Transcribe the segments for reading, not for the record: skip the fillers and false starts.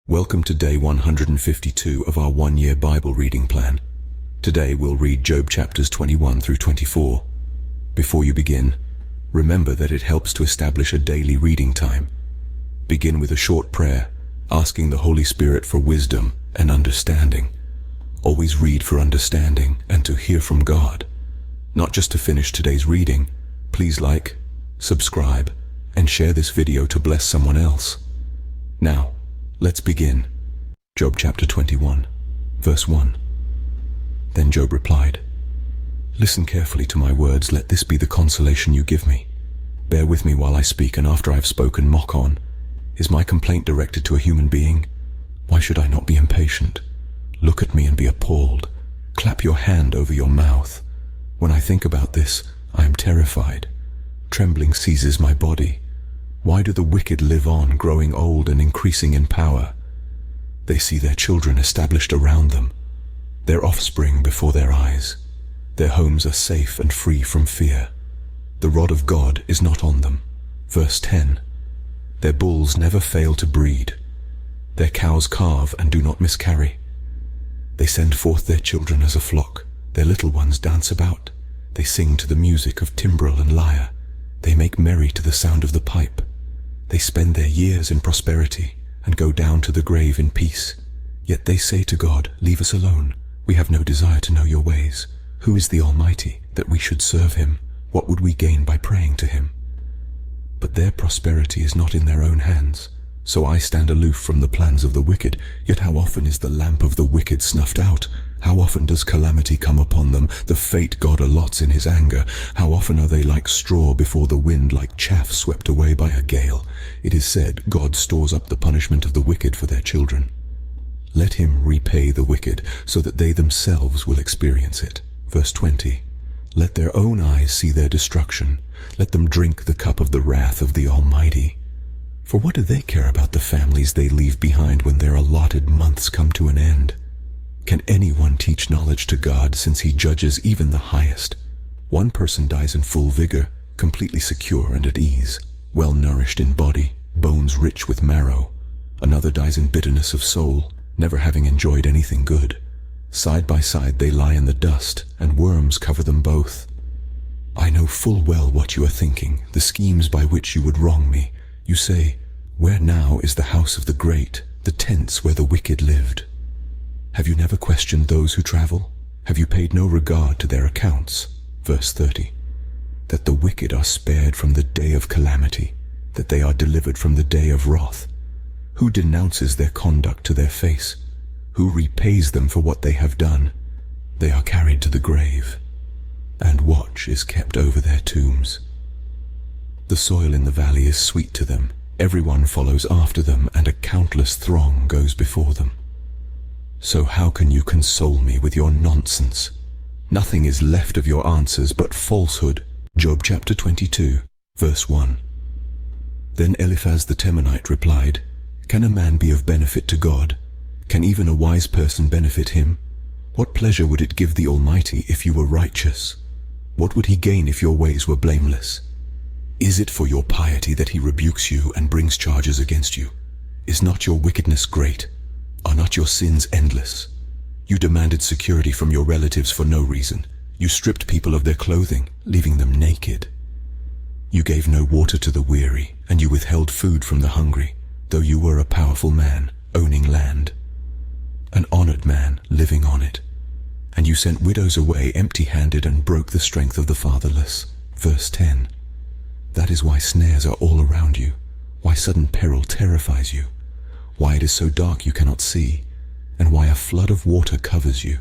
Welcome to day 152 of our one-year Bible reading plan. Today we'll read Job chapters 21 through 24. Before you begin, remember that it helps to establish a daily reading time. Begin with a short prayer, asking the Holy Spirit for wisdom and understanding. Always read for understanding and to hear from God. Not just to finish today's reading, please like, subscribe, and share this video to bless someone else. Now, let's begin. Job chapter 21, verse 1. Then Job replied, "Listen carefully to my words, let this be the consolation you give me. Bear with me while I speak, and after I have spoken, mock on. Is my complaint directed to a human being? Why should I not be impatient? Look at me and be appalled. Clap your hand over your mouth. When I think about this, I am terrified. Trembling seizes my body. Why do the wicked live on, growing old and increasing in power? They see their children established around them, their offspring before their eyes. Their homes are safe and free from fear. The rod of God is not on them." Verse 10. Their bulls never fail to breed. Their cows calve and do not miscarry. They send forth their children as a flock. Their little ones dance about. They sing to the music of timbrel and lyre. They make merry to the sound of the pipe. They spend their years in prosperity and go down to the grave in peace. Yet they say to God, "Leave us alone. We have no desire to know your ways. Who is the Almighty, that we should serve him? What would we gain by praying to him?" But their prosperity is not in their own hands. So I stand aloof from the plans of the wicked. Yet how often is the lamp of the wicked snuffed out? How often does calamity come upon them, the fate God allots in his anger? How often are they like straw before the wind, like chaff swept away by a gale? It is said, God stores up the punishment of the wicked for their children. Let him repay the wicked, so that they themselves will experience it. Verse 20. Let their own eyes see their destruction. Let them drink the cup of the wrath of the Almighty. For what do they care about the families they leave behind when their allotted months come to an end? Can anyone teach knowledge to God, since he judges even the highest? One person dies in full vigor, completely secure and at ease, well nourished in body, bones rich with marrow. Another dies in bitterness of soul, never having enjoyed anything good. Side by side they lie in the dust, and worms cover them both. I know full well what you are thinking, the schemes by which you would wrong me. You say, "Where now is the house of the great, the tents where the wicked lived?" Have you never questioned those who travel? Have you paid no regard to their accounts? Verse 30. That the wicked are spared from the day of calamity, that they are delivered from the day of wrath. Who denounces their conduct to their face? Who repays them for what they have done? They are carried to the grave, and watch is kept over their tombs. The soil in the valley is sweet to them. Everyone follows after them, and a countless throng goes before them. So how can you console me with your nonsense? Nothing is left of your answers but falsehood. Job chapter 22, verse 1. Then Eliphaz the Temanite replied, "Can a man be of benefit to God? Can even a wise person benefit him? What pleasure would it give the Almighty if you were righteous? What would he gain if your ways were blameless? Is it for your piety that he rebukes you and brings charges against you? Is not your wickedness great? Are not your sins endless? You demanded security from your relatives for no reason. You stripped people of their clothing, leaving them naked. You gave no water to the weary, and you withheld food from the hungry, though you were a powerful man, owning land, an honored man, living on it. And you sent widows away empty-handed and broke the strength of the fatherless." Verse 10. That is why snares are all around you, why sudden peril terrifies you, why it is so dark you cannot see, and why a flood of water covers you.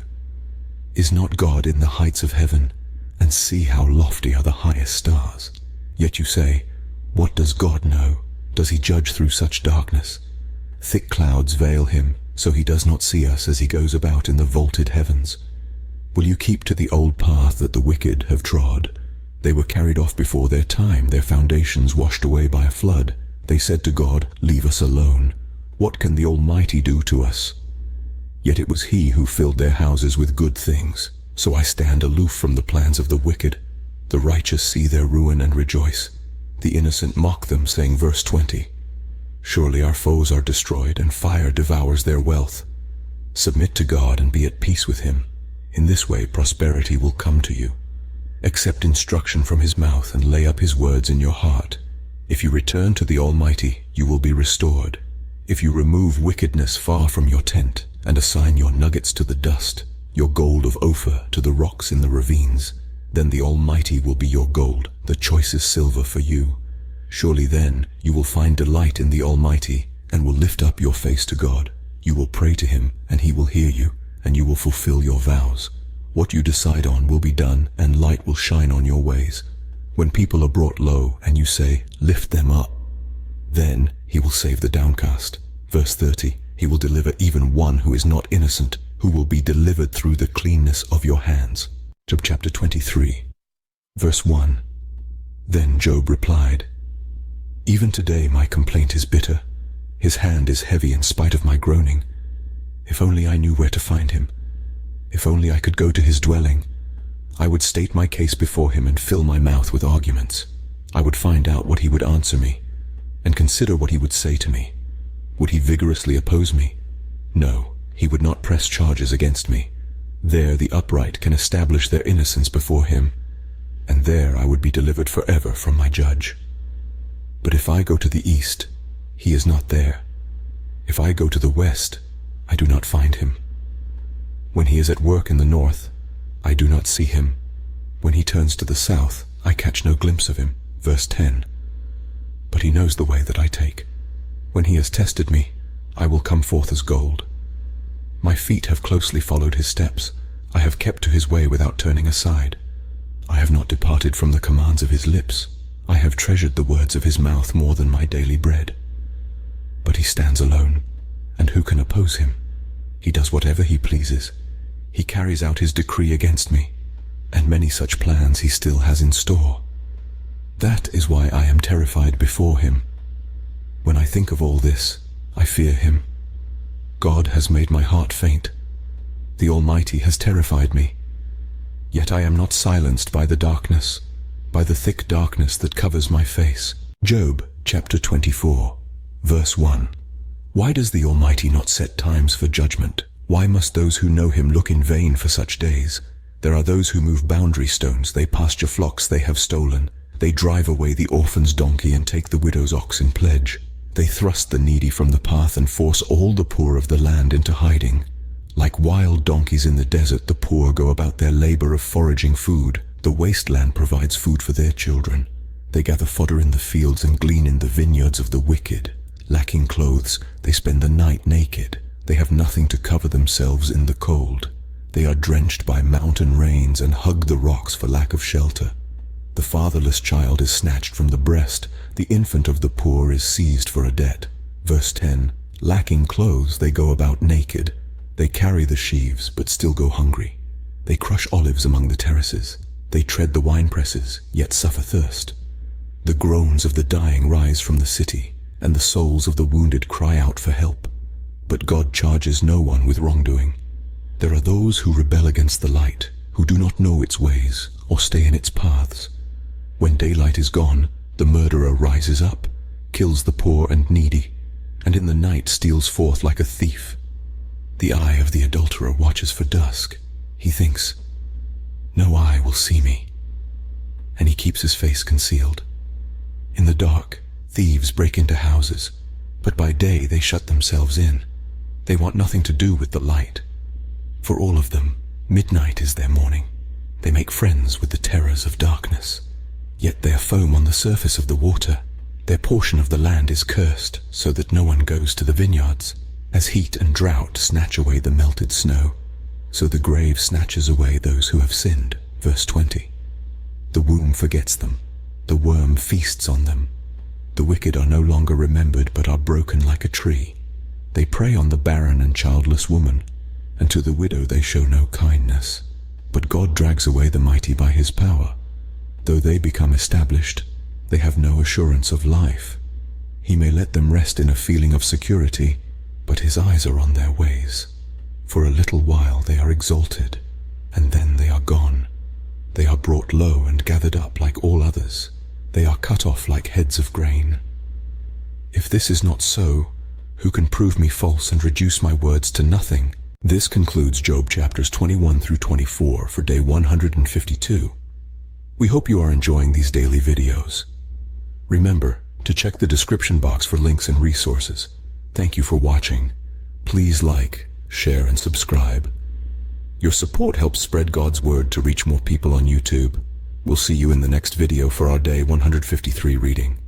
Is not God in the heights of heaven? And see how lofty are the highest stars. Yet you say, "What does God know? Does he judge through such darkness?" Thick clouds veil him, so he does not see us as he goes about in the vaulted heavens. Will you keep to the old path that the wicked have trod? They were carried off before their time, their foundations washed away by a flood. They said to God, "Leave us alone. What can the Almighty do to us?" Yet it was he who filled their houses with good things. So I stand aloof from the plans of the wicked. The righteous see their ruin and rejoice. The innocent mock them, saying, verse 20, Surely our foes are destroyed, and fire devours their wealth. Submit to God and be at peace with him. In this way prosperity will come to you. Accept instruction from his mouth and lay up his words in your heart. If you return to the Almighty, you will be restored. If you remove wickedness far from your tent and assign your nuggets to the dust, your gold of Ophir to the rocks in the ravines, then the Almighty will be your gold, the choicest silver for you. Surely then you will find delight in the Almighty and will lift up your face to God. You will pray to him and he will hear you, and you will fulfill your vows. What you decide on will be done, and light will shine on your ways. When people are brought low and you say, lift them up, then he will save the downcast. Verse 30, he will deliver even one who is not innocent, who will be delivered through the cleanness of your hands. Job chapter 23, verse 1. Then Job replied, even today my complaint is bitter. His hand is heavy in spite of my groaning. If only I knew where to find him. If only I could go to his dwelling. I would state my case before him and fill my mouth with arguments. I would find out what he would answer me, and consider what he would say to me. Would he vigorously oppose me? No, he would not press charges against me. There the upright can establish their innocence before him, and there I would be delivered forever from my judge. But if I go to the east, he is not there. If I go to the west, I do not find him. When he is at work in the north, I do not see him. When he turns to the south, I catch no glimpse of him. Verse 10. But he knows the way that I take. When he has tested me, I will come forth as gold. My feet have closely followed his steps. I have kept to his way without turning aside. I have not departed from the commands of his lips. I have treasured the words of his mouth more than my daily bread. But he stands alone, and who can oppose him? He does whatever he pleases. He carries out his decree against me, and many such plans he still has in store. That is why I am terrified before him. When I think of all this, I fear him. God has made my heart faint. The Almighty has terrified me. Yet I am not silenced by the darkness, by the thick darkness that covers my face. Job chapter 24, verse 1. Why does the Almighty not set times for judgment? Why must those who know him look in vain for such days? There are those who move boundary stones, they pasture flocks they have stolen. They drive away the orphan's donkey and take the widow's ox in pledge. They thrust the needy from the path and force all the poor of the land into hiding. Like wild donkeys in the desert, the poor go about their labor of foraging food. The wasteland provides food for their children. They gather fodder in the fields and glean in the vineyards of the wicked. Lacking clothes, they spend the night naked. They have nothing to cover themselves in the cold. They are drenched by mountain rains and hug the rocks for lack of shelter. The fatherless child is snatched from the breast. The infant of the poor is seized for a debt. Verse 10. Lacking clothes, they go about naked. They carry the sheaves, but still go hungry. They crush olives among the terraces. They tread the winepresses, yet suffer thirst. The groans of the dying rise from the city, and the souls of the wounded cry out for help. But God charges no one with wrongdoing. There are those who rebel against the light, who do not know its ways or stay in its paths. When daylight is gone, the murderer rises up, kills the poor and needy, and in the night steals forth like a thief. The eye of the adulterer watches for dusk. He thinks, no eye will see me, and he keeps his face concealed. In the dark, thieves break into houses, but by day they shut themselves in. They want nothing to do with the light. For all of them, midnight is their morning. They make friends with the terrors of darkness. Yet they are foam on the surface of the water. Their portion of the land is cursed, so that no one goes to the vineyards. As heat and drought snatch away the melted snow, so the grave snatches away those who have sinned. Verse 20. The womb forgets them. The worm feasts on them. The wicked are no longer remembered, but are broken like a tree. They prey on the barren and childless woman, and to the widow they show no kindness. But God drags away the mighty by his power. Though they become established, they have no assurance of life. He may let them rest in a feeling of security, but his eyes are on their ways. For a little while they are exalted, and then they are gone. They are brought low and gathered up like all others. They are cut off like heads of grain. If this is not so, who can prove me false and reduce my words to nothing? This concludes Job chapters 21 through 24 for day 152. We hope you are enjoying these daily videos. Remember to check the description box for links and resources. Thank you for watching. Please like, share, and subscribe. Your support helps spread God's word to reach more people on YouTube. We'll see you in the next video for our day 153 reading.